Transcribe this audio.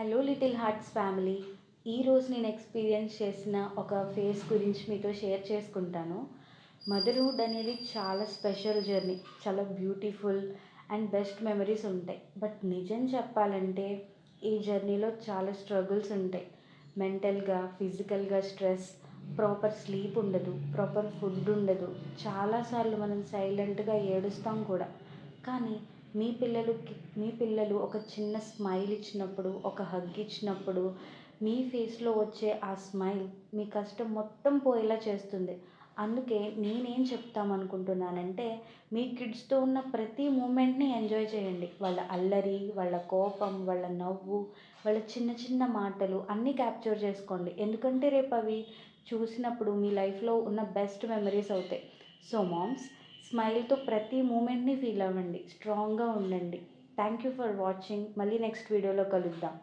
Hello little hearts family. ఈరోజు నేను experience చేసిన ఒక ఫేస్ గురించి మీతో షేర్ చేసుకుంటాను. మదర్హుడ్ అనేది చాలా స్పెషల్ జర్నీ, చాలా బ్యూటిఫుల్ అండ్ బెస్ట్ మెమరీస్ ఉంటాయి. బట్ నిజం చెప్పాలంటే ఈ జర్నీలో చాలా స్ట్రగుల్స్ ఉంటాయి. మెంటల్గా, ఫిజికల్గా స్ట్రెస్, ప్రాపర్ స్లీప్ ఉండదు, ప్రాపర్ ఫుడ్ ఉండదు. చాలాసార్లు మనం సైలెంట్గా ఏడుస్తాం కూడా. కానీ మీ పిల్లలు ఒక చిన్న స్మైల్ ఇచ్చినప్పుడు, ఒక హగ్ ఇచ్చినప్పుడు, మీ ఫేస్లో వచ్చే ఆ స్మైల్ మీ కష్టం మొత్తం పోయేలా చేస్తుంది. అందుకే నేనేం చెప్తామనుకుంటున్నానంటే, మీ కిడ్స్తో ఉన్న ప్రతి మూమెంట్ని ఎంజాయ్ చేయండి. వాళ్ళ అల్లరి, వాళ్ళ కోపం, వాళ్ళ నవ్వు, వాళ్ళ చిన్న చిన్న మాటలు అన్నీ క్యాప్చర్ చేసుకోండి. ఎందుకంటే రేపు అవి చూసినప్పుడు మీ లైఫ్లో ఉన్న బెస్ట్ మెమరీస్ అవుతాయి. సో మామ్స్, స్మైల్తో ప్రతి మూమెంట్ని ఫీల్ అవ్వండి, స్ట్రాంగ్గా ఉండండి. Thank you for watching. మళ్ళీ నెక్స్ట్ వీడియోలో కలుద్దాం.